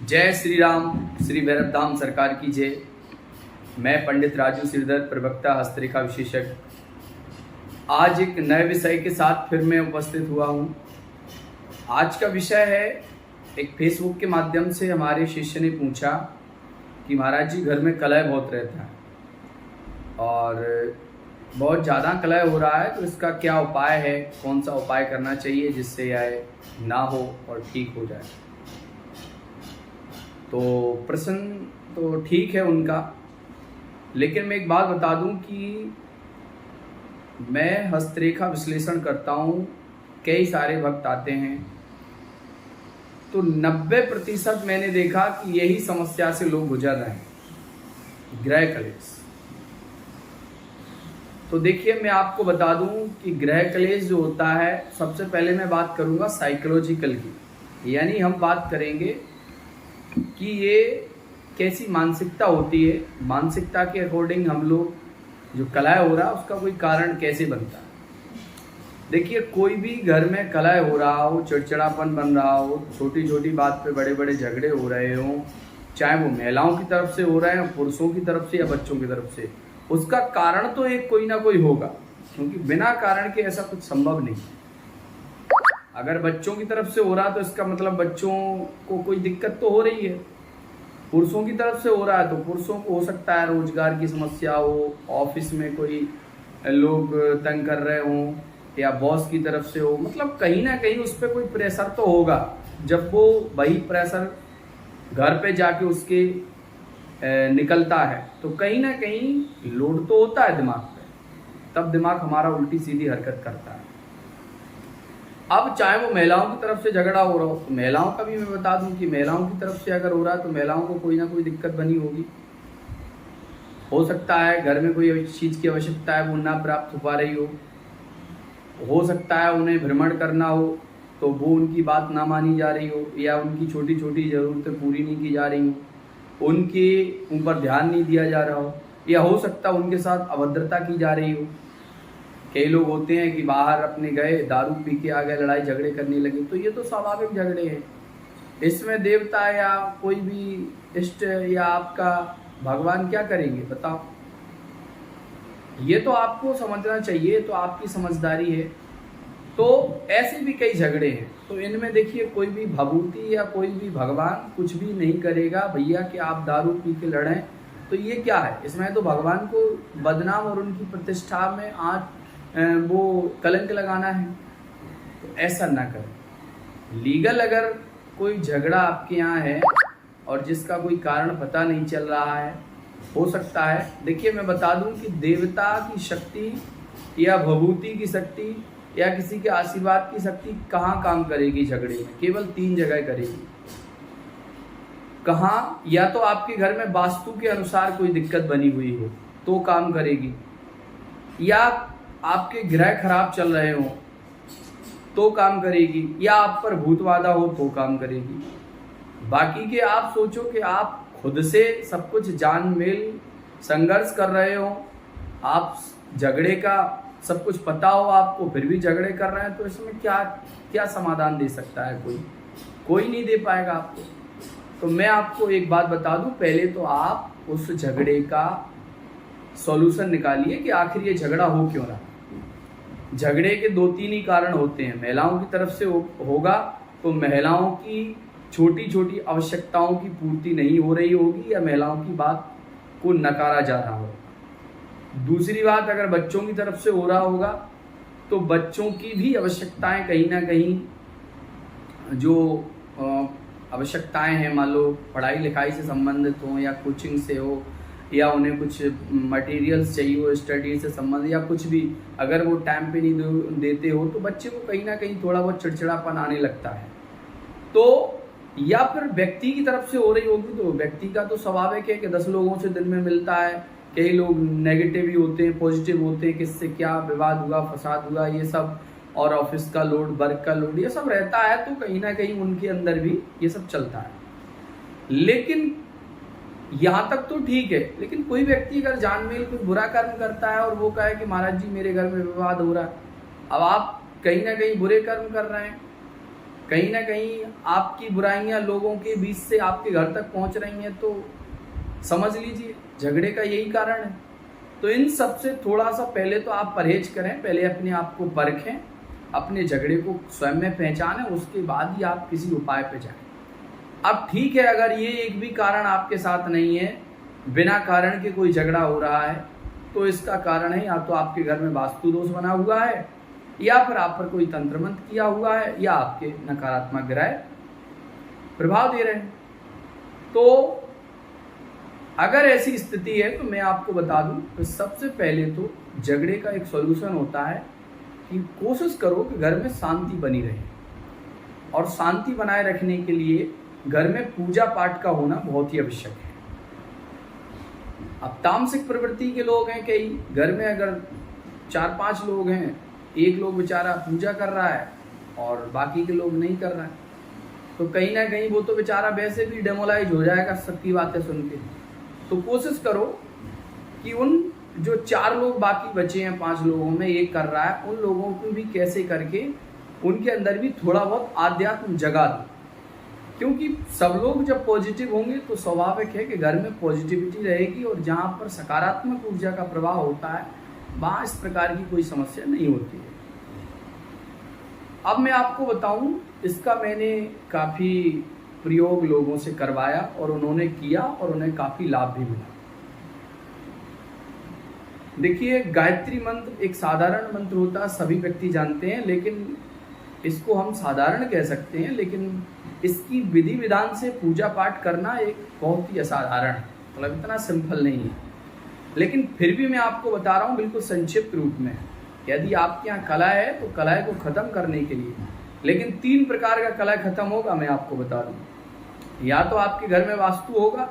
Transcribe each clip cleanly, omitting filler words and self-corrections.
जय श्री राम। श्री भैरव धाम सरकार की जय। मैं पंडित राजू श्रीधर, प्रवक्ता हस्तरेखा विशेषज्ञ, आज एक नए विषय के साथ फिर मैं उपस्थित हुआ हूँ। आज का विषय है, एक फेसबुक के माध्यम से हमारे शिष्य ने पूछा कि महाराज जी घर में कलह बहुत रहता है और बहुत ज़्यादा कलह हो रहा है, तो इसका क्या उपाय है, कौन सा उपाय करना चाहिए जिससे यह ना हो और ठीक हो जाए। तो प्रश्न तो ठीक है उनका, लेकिन मैं एक बात बता दूं कि मैं हस्तरेखा विश्लेषण करता हूं, कई सारे भक्त आते हैं, तो 90% मैंने देखा कि यही समस्या से लोग गुजर रहे हैं, ग्रह कलेश। तो देखिए, मैं आपको बता दूं कि ग्रह कलेश जो होता है, सबसे पहले मैं बात करूंगा साइकोलॉजिकल की, यानी हम बात करेंगे कि ये कैसी मानसिकता होती है, मानसिकता के अकॉर्डिंग हम लोग जो कलह हो रहा है उसका कोई कारण कैसे बनता है। देखिए, कोई भी घर में कलह हो रहा हो, चिड़चिड़ापन बन रहा हो, छोटी छोटी बात पे बड़े बड़े झगड़े हो रहे हो, चाहे वो महिलाओं की तरफ से हो रहे हैं, पुरुषों की तरफ से या बच्चों की तरफ से, उसका कारण तो एक कोई ना कोई होगा, क्योंकि बिना कारण के ऐसा कुछ संभव नहीं। अगर बच्चों की तरफ से हो रहा तो इसका मतलब बच्चों को कोई दिक्कत तो हो रही है। पुरुषों की तरफ से हो रहा है तो पुरुषों को हो सकता है रोजगार की समस्या हो, ऑफिस में कोई लोग तंग कर रहे हों, या बॉस की तरफ से हो, मतलब कहीं ना कहीं उस पर कोई प्रेशर तो होगा। जब वो वही प्रेशर घर पे जाके उसके निकलता है तो कहीं ना कहीं लोड तो होता है दिमाग पे, तब दिमाग हमारा उल्टी सीधी हरकत करता है। अब चाहे वो महिलाओं की तरफ से झगड़ा हो रहा हो, तो महिलाओं का भी मैं बता दूं कि महिलाओं की तरफ से अगर हो रहा है तो महिलाओं को कोई ना कोई दिक्कत बनी होगी। हो सकता है घर में कोई चीज़ की आवश्यकता है वो ना प्राप्त हो पा रही हो सकता है उन्हें भ्रमण करना हो तो वो उनकी बात ना मानी जा रही हो, या उनकी छोटी छोटी ज़रूरतें पूरी नहीं की जा रही हो, उनके ऊपर ध्यान नहीं दिया जा रहा हो, या हो सकता है उनके साथ अभद्रता की जा रही हो। कई लोग होते हैं कि बाहर अपने गए, दारू पी के आ गए, लड़ाई झगड़े करने लगे, तो ये तो स्वाभाविक झगड़े हैं। इसमें देवता या कोई भी इष्ट या आपका भगवान क्या करेंगे बताओ। ये तो आपको समझना चाहिए, तो आपकी समझदारी है। तो ऐसे भी कई झगड़े हैं, तो इनमें देखिए कोई भी भभूति या कोई भी भगवान कुछ भी नहीं करेगा भैया कि आप दारू पी के लड़ें। तो ये क्या है, इसमें तो भगवान को बदनाम और उनकी प्रतिष्ठा में आज वो कलंक लगाना है, तो ऐसा ना करें। लीगल अगर कोई झगड़ा आपके यहाँ है और जिसका कोई कारण पता नहीं चल रहा है, हो सकता है, देखिए मैं बता दूं कि देवता की शक्ति या भभूति की शक्ति या किसी के आशीर्वाद की शक्ति कहाँ काम करेगी झगड़े में, केवल 3 जगह करेगी। कहाँ, या तो आपके घर में वास्तु के अनुसार कोई दिक्कत बनी हुई हो तो काम करेगी, या आपके ग्रह खराब चल रहे हो तो काम करेगी, या आप पर भूतबाधा हो तो काम करेगी। बाकी के आप सोचो कि आप खुद से सब कुछ जान मेल संघर्ष कर रहे हो, आप झगड़े का सब कुछ पता हो आपको, फिर भी झगड़े कर रहे हैं, तो इसमें क्या क्या समाधान दे सकता है? कोई नहीं दे पाएगा आपको। तो मैं आपको एक बात बता दूं, पहले तो आप उस झगड़े का सॉल्यूशन निकालिए कि आखिर ये झगड़ा हो क्यों रहा। झगड़े के 2-3 ही कारण होते हैं। महिलाओं की तरफ से होगा तो महिलाओं की छोटी छोटी आवश्यकताओं की पूर्ति नहीं हो रही होगी, या महिलाओं की बात को नकारा जा रहा होगा। दूसरी बात, अगर बच्चों की तरफ से हो रहा होगा तो बच्चों की भी आवश्यकताएं कहीं ना कहीं जो आवश्यकताएं हैं, मान लो पढ़ाई लिखाई से संबंधित हो, या कोचिंग से हो, या उन्हें कुछ मटेरियल्स चाहिए हो स्टडी से संबंधित, या कुछ भी, अगर वो टाइम पे नहीं देते हो तो बच्चे को कहीं ना कहीं थोड़ा बहुत चिड़चिड़ापन आने लगता है। तो या फिर व्यक्ति की तरफ से हो रही होगी, तो व्यक्ति का तो स्वाभाविक है कि 10 लोगों से दिन में मिलता है, कई लोग नेगेटिव ही होते हैं, पॉजिटिव होते हैं, किससे क्या विवाद हुआ, फसाद हुआ, ये सब, और ऑफिस का लोड, वर्क का लोड, ये सब रहता है, तो कहीं ना कहीं उनके अंदर भी ये सब चलता है। लेकिन यहाँ तक तो ठीक है, लेकिन कोई व्यक्ति अगर जानमेल कोई बुरा कर्म करता है और वो कहे कि महाराज जी मेरे घर में विवाद हो रहा है, अब आप कहीं ना कहीं बुरे कर्म कर रहे हैं, कहीं ना कहीं आपकी बुराइयां लोगों के बीच से आपके घर तक पहुंच रही हैं, तो समझ लीजिए झगड़े का यही कारण है। तो इन सब से थोड़ा सा पहले तो आप परहेज करें, पहले अपने आप को परखें, अपने झगड़े को स्वयं में पहचानें, उसके बाद ही आप किसी उपाय पे जाएं। अब ठीक है, अगर ये एक भी कारण आपके साथ नहीं है, बिना कारण के कोई झगड़ा हो रहा है, तो इसका कारण है या तो आपके घर में वास्तु दोष बना हुआ है, या फिर आप पर कोई तंत्र मंत्र किया हुआ है, या आपके नकारात्मक ग्रह प्रभाव दे रहे हैं। तो अगर ऐसी स्थिति है तो मैं आपको बता दूं, तो सबसे पहले तो झगड़े का एक सॉल्यूशन होता है कि कोशिश करो कि घर में शांति बनी रहे, और शांति बनाए रखने के लिए घर में पूजा पाठ का होना बहुत ही आवश्यक है। अब तामसिक प्रवृत्ति के लोग हैं कई, घर में अगर 4-5 लोग हैं, एक लोग बेचारा पूजा कर रहा है और बाकी के लोग नहीं कर रहा है, तो कहीं ना कहीं वो तो बेचारा वैसे भी डेमोलाइज हो जाएगा सबकी बातें सुन के। तो कोशिश करो कि उन जो 4 लोग बाकी बचे हैं, 5 लोगों में एक कर रहा है, उन लोगों को भी कैसे करके उनके अंदर भी थोड़ा बहुत आध्यात्म जगा दो, क्योंकि सब लोग जब पॉजिटिव होंगे तो स्वाभाविक है कि घर में पॉजिटिविटी रहेगी, और जहाँ पर सकारात्मक ऊर्जा का प्रवाह होता है वहाँ इस प्रकार की कोई समस्या नहीं होती है। अब मैं आपको बताऊं, इसका मैंने काफ़ी प्रयोग लोगों से करवाया और उन्होंने किया और उन्हें काफ़ी लाभ भी मिला। देखिए, गायत्री मंत्र एक साधारण मंत्र होता है, सभी व्यक्ति जानते हैं, लेकिन इसको हम साधारण कह सकते हैं, लेकिन इसकी विधि विधान से पूजा पाठ करना एक बहुत ही असाधारण है, मतलब इतना सिंपल नहीं है। लेकिन फिर भी मैं आपको बता रहा हूँ बिल्कुल संक्षिप्त रूप में। यदि आपके यहाँ कला है तो कला को ख़त्म करने के लिए, लेकिन 3 प्रकार का कला खत्म होगा, मैं आपको बता दूँ। या तो आपके घर में वास्तु होगा,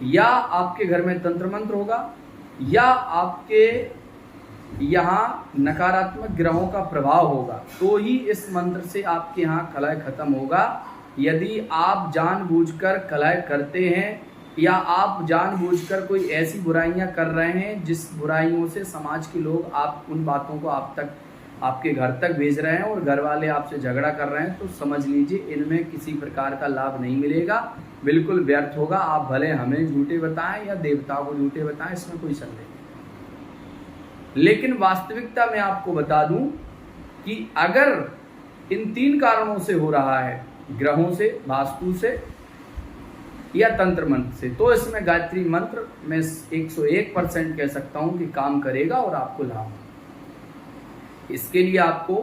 या आपके घर में तंत्र मंत्र होगा, या आपके यहाँ नकारात्मक ग्रहों का प्रभाव होगा, तो ही इस मंत्र से आपके यहाँ कलह खत्म होगा। यदि आप जानबूझकर कलह करते हैं, या आप जानबूझकर कोई ऐसी बुराइयां कर रहे हैं जिस बुराइयों से समाज के लोग आप उन बातों को आप तक, आपके घर तक भेज रहे हैं, और घर वाले आपसे झगड़ा कर रहे हैं, तो समझ लीजिए इनमें किसी प्रकार का लाभ नहीं मिलेगा, बिल्कुल व्यर्थ होगा। आप भले हमें झूठे बताएं या देवताओं को झूठे बताएं, इसमें कोई संदेह नहीं। लेकिन वास्तविकता में आपको बता दूं कि अगर इन 3 कारणों से हो रहा है, ग्रहों से, वास्तु से या तंत्र मंत्र से, तो इसमें गायत्री मंत्र मैं 101% कह सकता हूं कि काम करेगा और आपको लाभ। इसके लिए आपको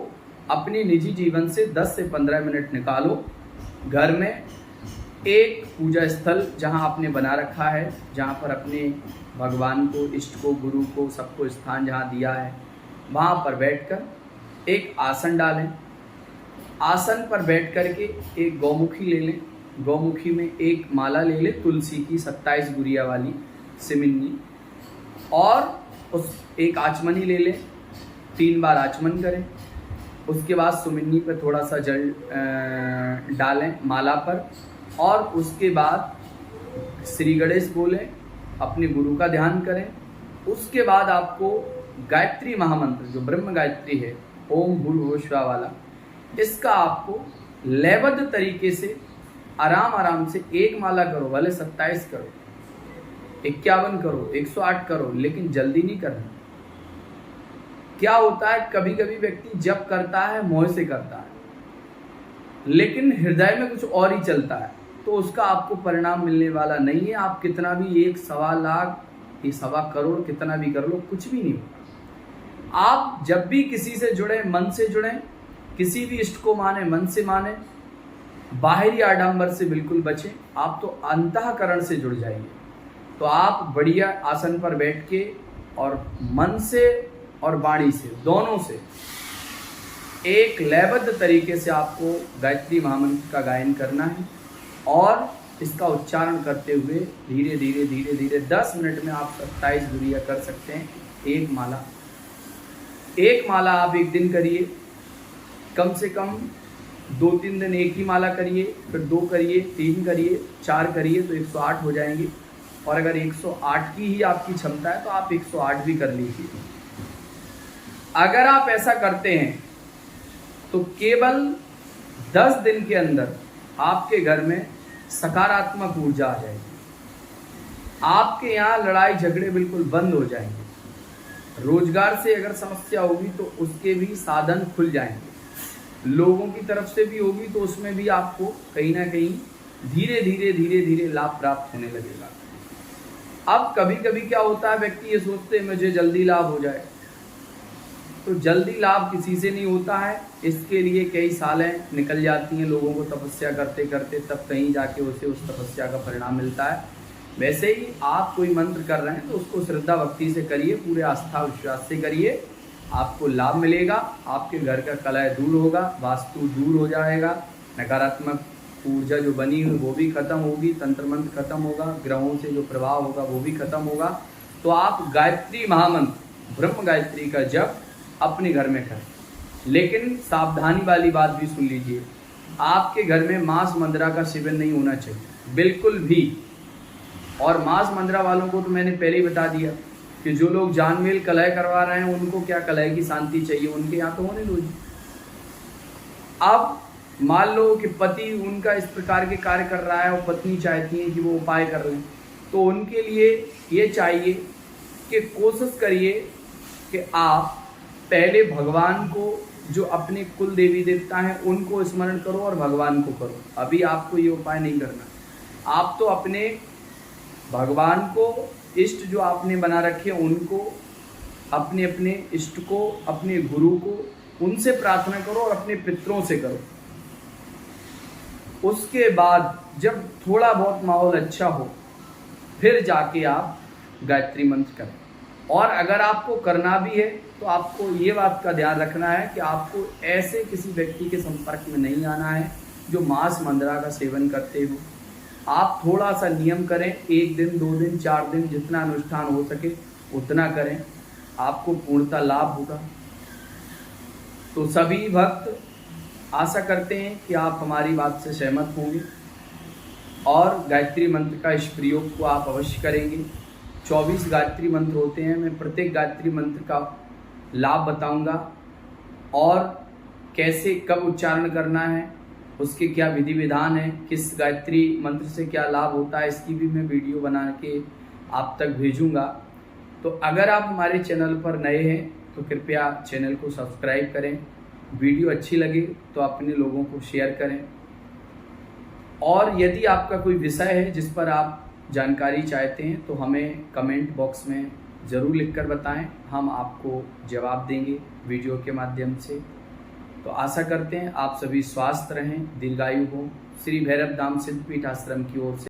अपने निजी जीवन से 10 से 15 मिनट निकालो, घर में एक पूजा स्थल जहां आपने बना रखा है, जहां पर अपने भगवान को, इष्ट को, गुरु को, सबको स्थान जहां दिया है, वहां पर बैठकर एक आसन डालें। आसन पर बैठ कर के एक गौमुखी ले लें, गौमुखी में एक माला ले लें तुलसी की 27 गुरिया वाली सिमिन्नी, और उस एक आचमनी ले लें, 3 बार आचमन करें। उसके बाद सुमिन्नी पर थोड़ा सा जल डालें माला पर, और उसके बाद श्री गणेश बोलें, अपने गुरु का ध्यान करें। उसके बाद आपको गायत्री महामंत्र जो ब्रह्म गायत्री है, ओम भूर्भुवः स्वः वाला, इसका आपको लयबद्ध तरीके से आराम आराम से एक माला करो, भले 27 करो, 51 करो, 108 करो, लेकिन जल्दी नहीं करना। क्या होता है, कभी कभी व्यक्ति जप करता है, मोह से करता है, लेकिन हृदय में कुछ और ही चलता है, तो उसका आपको परिणाम मिलने वाला नहीं है। आप कितना भी 1 सवा लाख, 1 सवा करोड़ कितना भी कर लो, कुछ भी नहीं होगा। आप जब भी किसी से जुड़े, मन से जुड़े, किसी भी इष्ट को माने, मन से माने, बाहरी आडंबर से बिल्कुल बचें। आप तो अंतःकरण से जुड़ जाइए। तो आप बढ़िया आसन पर बैठ के और मन से और वाणी से, दोनों से एक लयबद्ध तरीके से आपको गायत्री महामंत्र का गायन करना है, और इसका उच्चारण करते हुए धीरे धीरे धीरे धीरे 10 मिनट में आप 27 गुरिया कर सकते हैं। एक माला आप एक दिन करिए, कम से कम 2-3 दिन एक ही माला करिए, फिर 2 करिए, 3 करिए, 4 करिए, तो 108 हो जाएंगे। और अगर 108 की ही आपकी क्षमता है तो आप 108 भी कर लीजिए। अगर आप ऐसा करते हैं तो केवल 10 दिन के अंदर आपके घर में सकारात्मक ऊर्जा आ जाएगी। आपके यहाँ लड़ाई झगड़े बिल्कुल बंद हो जाएंगे। रोजगार से अगर समस्या होगी तो उसके भी साधन खुल जाएंगे। लोगों की तरफ से भी होगी तो उसमें भी आपको कहीं ना कहीं धीरे धीरे लाभ प्राप्त होने लगेगा। अब कभी कभी क्या होता है, व्यक्ति ये सोचते हैं मुझे जल्दी लाभ हो जाए, तो जल्दी लाभ किसी से नहीं होता है। इसके लिए कई सालें निकल जाती हैं लोगों को तपस्या करते करते, तब कहीं जाके उसे उस तपस्या का परिणाम मिलता है। वैसे ही आप कोई मंत्र कर रहे हैं तो उसको श्रद्धा भक्ति से करिए, पूरे आस्था विश्वास से करिए, आपको लाभ मिलेगा। आपके घर का कलह दूर होगा, वास्तु दूर हो जाएगा, नकारात्मक ऊर्जा जो बनी हुई वो भी खत्म होगी, तंत्र मंत्र खत्म होगा, ग्रहों से जो प्रभाव होगा वो भी खत्म होगा। तो आप गायत्री महामंत्र ब्रह्म गायत्री का जप अपने घर में करें। लेकिन सावधानी वाली बात भी सुन लीजिए, आपके घर में मांस मंद्रा का सेवन नहीं होना चाहिए बिल्कुल भी। और मांस मंद्रा वालों को तो मैंने पहले ही बता दिया कि जो लोग जानमेल कलह करवा रहे हैं उनको क्या कलह की शांति चाहिए, उनके यहाँ तो होने दो जी। अब मान लो कि पति उनका इस प्रकार के कार्य कर रहा है और पत्नी चाहती है कि वो उपाय कर लें, तो उनके लिए ये चाहिए कि कोशिश करिए कि आप पहले भगवान को, जो अपने कुल देवी देवता हैं उनको स्मरण करो और भगवान को करो। अभी आपको ये उपाय नहीं करना। आप तो अपने भगवान को, इष्ट जो आपने बना रखे उनको, अपने अपने इष्ट को, अपने गुरु को, उनसे प्रार्थना करो और अपने पितरों से करो। उसके बाद जब थोड़ा बहुत माहौल अच्छा हो फिर जाके आप गायत्री मंत्र करें। और अगर आपको करना भी है तो आपको ये बात का ध्यान रखना है कि आपको ऐसे किसी व्यक्ति के संपर्क में नहीं आना है जो मांस मंद्रा का सेवन करते हो। आप थोड़ा सा नियम करें, 1 दिन 2 दिन 4 दिन जितना अनुष्ठान हो सके उतना करें, आपको पूर्णतः लाभ होगा। तो सभी भक्त आशा करते हैं कि आप हमारी बात से सहमत होंगे और गायत्री मंत्र का इस प्रयोग को आप अवश्य करेंगे। 24 गायत्री मंत्र होते हैं, मैं प्रत्येक गायत्री मंत्र का लाभ बताऊंगा और कैसे कब उच्चारण करना है, उसके क्या विधि विधान है, किस गायत्री मंत्र से क्या लाभ होता है, इसकी भी मैं वीडियो बना के आप तक भेजूंगा। तो अगर आप हमारे चैनल पर नए हैं तो कृपया चैनल को सब्सक्राइब करें, वीडियो अच्छी लगे तो अपने लोगों को शेयर करें। और यदि आपका कोई विषय है जिस पर आप जानकारी चाहते हैं तो हमें कमेंट बॉक्स में ज़रूर लिखकर बताएं, हम आपको जवाब देंगे वीडियो के माध्यम से। तो आशा करते हैं आप सभी स्वस्थ रहें, दीर्घायु हो। श्री भैरव धाम सिद्धपीठ आश्रम की ओर से